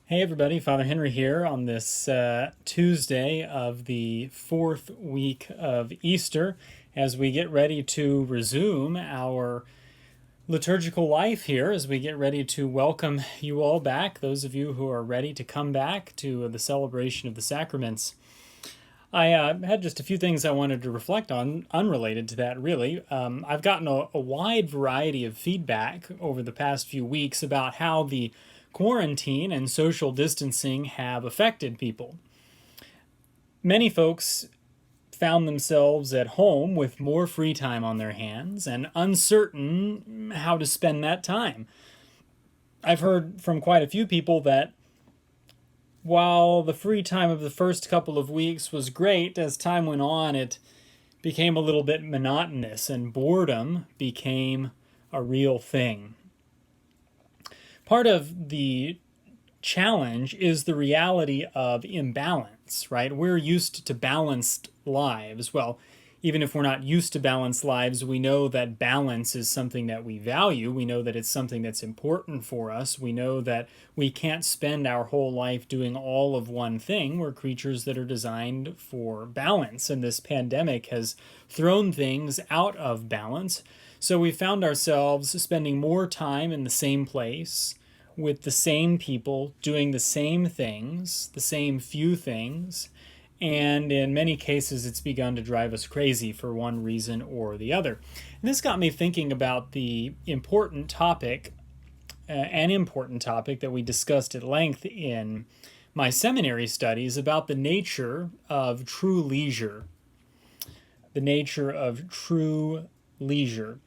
Hey everybody, Father Henry here on this Tuesday of the fourth week of Easter as we get ready to resume our liturgical life here, as we get ready to welcome you all back, those of you who are ready to come back to the celebration of the sacraments. I had just a few things I wanted to reflect on, unrelated to that, really. I've gotten a wide variety of feedback over the past few weeks about how the quarantine and social distancing have affected people. Many folks found themselves at home with more free time on their hands and uncertain how to spend that time. I've heard from quite a few people that while the free time of the first couple of weeks was great, as time went on, it became a little bit monotonous and boredom became a real thing. Part of the challenge is the reality of imbalance, right? We're used to balanced lives. Well, even if we're not used to balanced lives, we know that balance is something that we value. We know that it's something that's important for us. We know that we can't spend our whole life doing all of one thing. We're creatures that are designed for balance, and this pandemic has thrown things out of balance. So we found ourselves spending more time in the same place with the same people doing the same things, the same few things, and in many cases it's begun to drive us crazy for one reason or the other. And this got me thinking about the important topic, an important topic that we discussed at length in my seminary studies about the nature of true leisure. The nature of true leisure.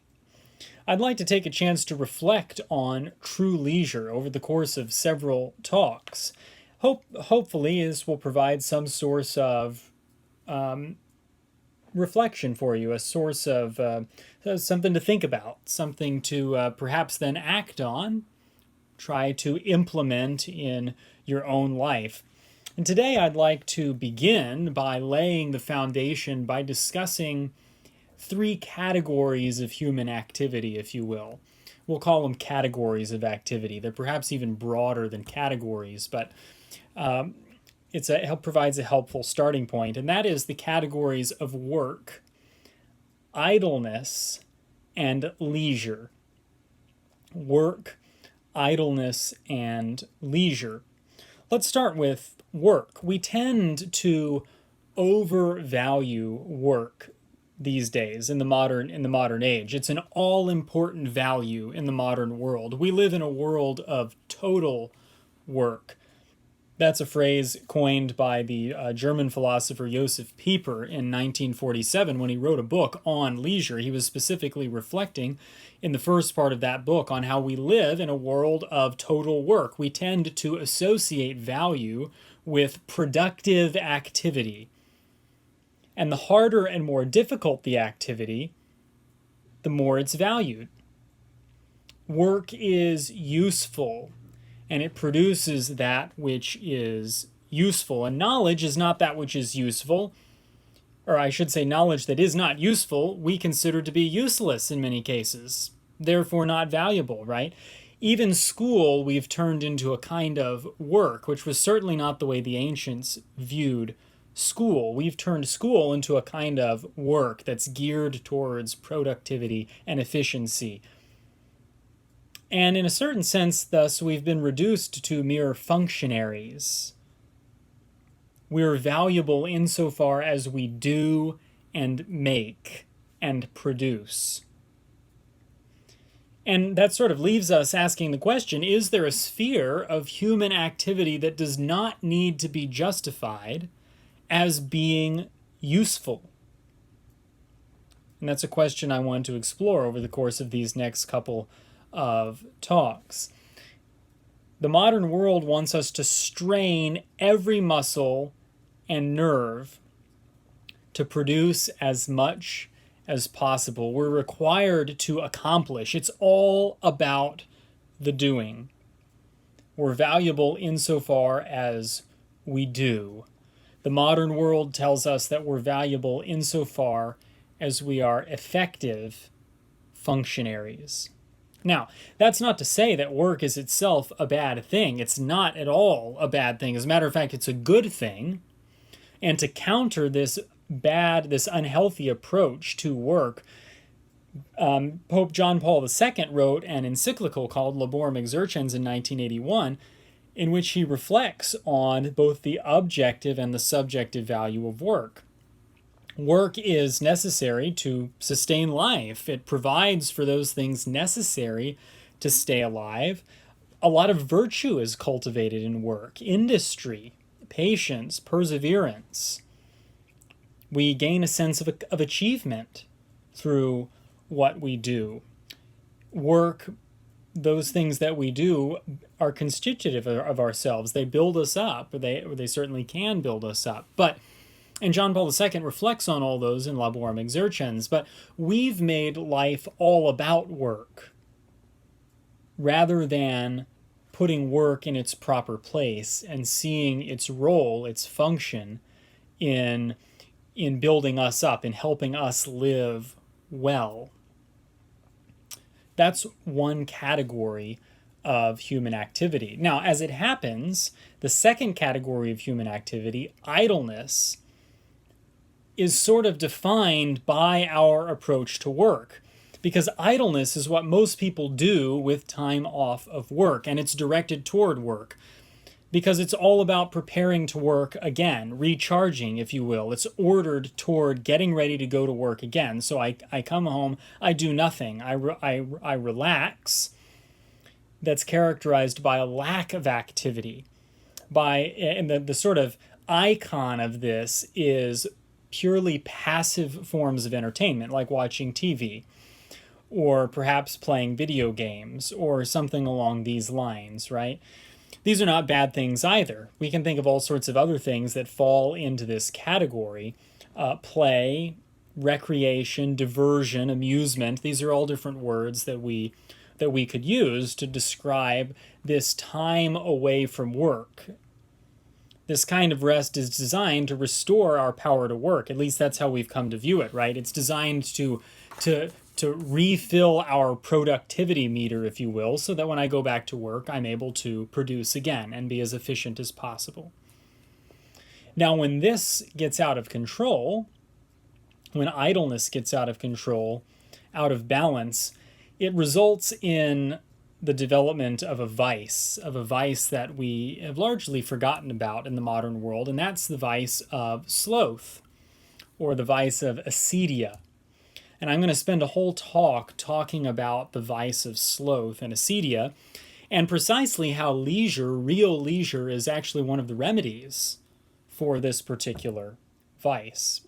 I'd like to take a chance to reflect on true leisure over the course of several talks. Hopefully, this will provide some source of reflection for you, a source of something to think about, something to perhaps then act on, try to implement in your own life. And today I'd like to begin by laying the foundation by discussing three categories of human activity, if you will. We'll call them categories of activity. They're perhaps even broader than categories, but it provides a helpful starting point, and that is the categories of work, idleness, and leisure. Work, idleness, and leisure. Let's start with work. We tend to overvalue work these days in the modern age. It's an all-important value in the modern world. We live in a world of total work. That's a phrase coined by the German philosopher Josef Pieper in 1947 when he wrote a book on leisure. He was specifically reflecting in the first part of that book on how we live in a world of total work. We tend to associate value with productive activity. And the harder and more difficult the activity, the more it's valued. Work is useful, and it produces that which is useful. And knowledge is not that which is useful, or I should say knowledge that is not useful, we consider to be useless in many cases, therefore not valuable, right? Even school we've turned into a kind of work, which was certainly not the way the ancients viewed school. We've turned school into a kind of work that's geared towards productivity and efficiency. And in a certain sense, thus, we've been reduced to mere functionaries. We're valuable insofar as we do and make and produce. And that sort of leaves us asking the question, is there a sphere of human activity that does not need to be justified as being useful? And that's a question I want to explore over the course of these next couple of talks. The modern world wants us to strain every muscle and nerve to produce as much as possible. We're required to accomplish. It's all about the doing. We're valuable insofar as we do. The modern world tells us that we're valuable insofar as we are effective functionaries. Now, that's not to say that work is itself a bad thing. It's not at all a bad thing. As a matter of fact, it's a good thing. And to counter this this unhealthy approach to work, Pope John Paul II wrote an encyclical called Laborem Exercens in 1981, in which he reflects on both the objective and the subjective value of work. Work is necessary to sustain life. It provides for those things necessary to stay alive. A lot of virtue is cultivated in work: industry, patience, perseverance. We gain a sense of achievement through what we do. Work, those things that we do, are constitutive of ourselves. They build us up. They certainly can build us up. And John Paul II reflects on all those in Laborem Exercens, but we've made life all about work rather than putting work in its proper place and seeing its role, its function in building us up, in helping us live well. That's one category of human activity. Now, as it happens, the second category of human activity, idleness, is sort of defined by our approach to work, because idleness is what most people do with time off of work, and it's directed toward work because it's all about preparing to work again, recharging, if you will. It's ordered toward getting ready to go to work again. So I come home, I do nothing, I relax. That's characterized by a lack of activity. And the sort of icon of this is purely passive forms of entertainment, like watching TV, or perhaps playing video games, or something along these lines, right? These are not bad things either. We can think of all sorts of other things that fall into this category. Play, recreation, diversion, amusement. These are all different words that we could use to describe this time away from work. This kind of rest is designed to restore our power to work. At least that's how we've come to view it, right? It's designed to refill our productivity meter, if you will, so that when I go back to work, I'm able to produce again and be as efficient as possible. Now, when this gets out of control, when idleness gets out of control, out of balance, it results in the development of a vice that we have largely forgotten about in the modern world, and that's the vice of sloth, or the vice of acedia. And I'm going to spend a whole talk talking about the vice of sloth and acedia, and precisely how real leisure, is actually one of the remedies for this particular vice.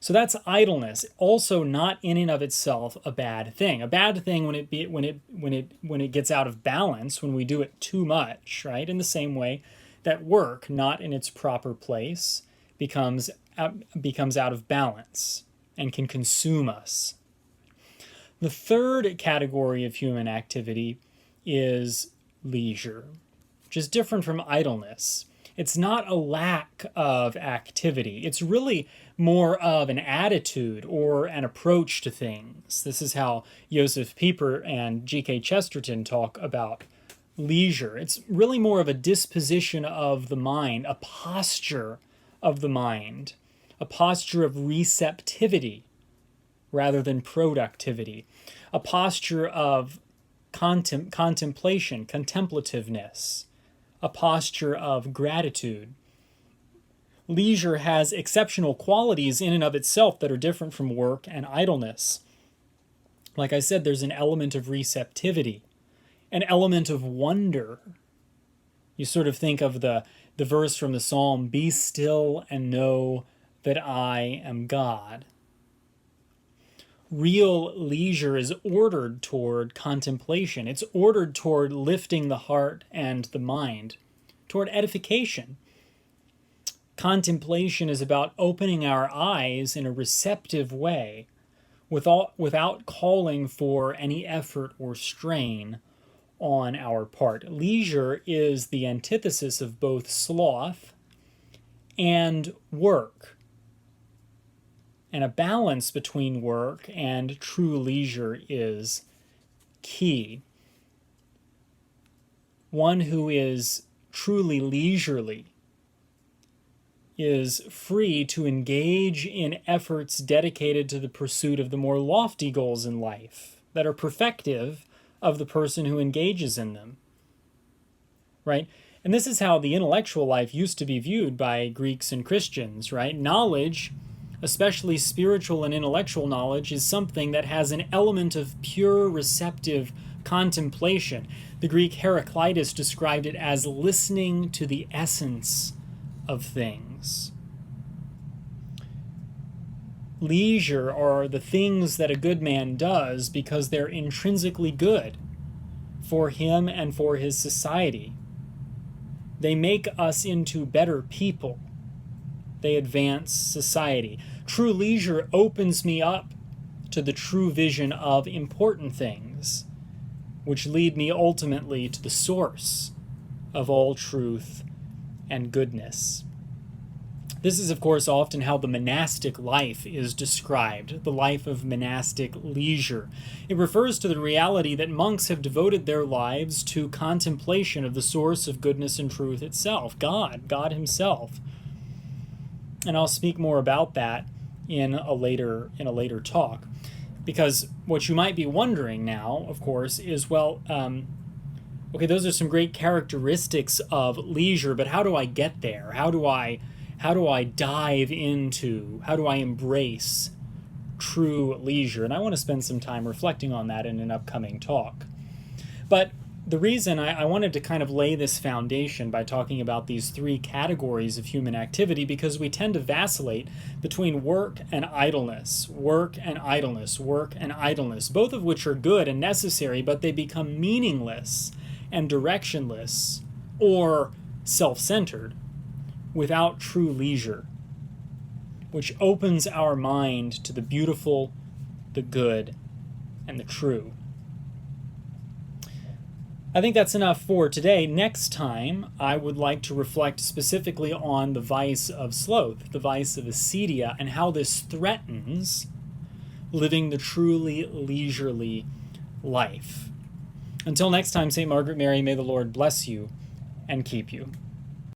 So that's idleness, also not in and of itself a bad thing. A bad thing when it gets out of balance, when we do it too much, right? In the same way that work, not in its proper place, becomes out of balance and can consume us. The third category of human activity is leisure, which is different from idleness. It's not a lack of activity. It's really more of an attitude or an approach to things. This is how Joseph Pieper and G.K. Chesterton talk about leisure. It's really more of a disposition of the mind, a posture of the mind, a posture of receptivity rather than productivity, a posture of contemplation, contemplativeness, a posture of gratitude. Leisure has exceptional qualities in and of itself that are different from work and idleness. Like I said, there's an element of receptivity, an element of wonder. You sort of think of the verse from the Psalm, "Be still and know that I am God." Real leisure is ordered toward contemplation. It's ordered toward lifting the heart and the mind, toward edification. Contemplation is about opening our eyes in a receptive way, without calling for any effort or strain on our part. Leisure is the antithesis of both sloth and work. And a balance between work and true leisure is key. one who is truly leisurely is free to engage in efforts dedicated to the pursuit of the more lofty goals in life that are perfective of the person who engages in them. Right? And this is how the intellectual life used to be viewed by Greeks and Christians, right? Knowledge, especially spiritual and intellectual knowledge, is something that has an element of pure receptive contemplation. The Greek Heraclitus described it as listening to the essence of things. Leisure are the things that a good man does because they're intrinsically good for him and for his society. They make us into better people. They advance society. True leisure opens me up to the true vision of important things, which lead me ultimately to the source of all truth and goodness. This is, of course, often how the monastic life is described, the life of monastic leisure. It refers to the reality that monks have devoted their lives to contemplation of the source of goodness and truth itself, God Himself. And I'll speak more about that in a later talk. Because what you might be wondering now, of course, is, okay, those are some great characteristics of leisure, but how do I get there? How do I dive into, how do I embrace true leisure? And I want to spend some time reflecting on that in an upcoming talk. But the reason I wanted to kind of lay this foundation by talking about these three categories of human activity, because we tend to vacillate between work and idleness, work and idleness, work and idleness, both of which are good and necessary, but they become meaningless and directionless or self-centered without true leisure, which opens our mind to the beautiful, the good, and the true. I think that's enough for today. Next time, I would like to reflect specifically on the vice of sloth, the vice of acedia, and how this threatens living the truly leisurely life. Until next time, St. Margaret Mary, may the Lord bless you and keep you.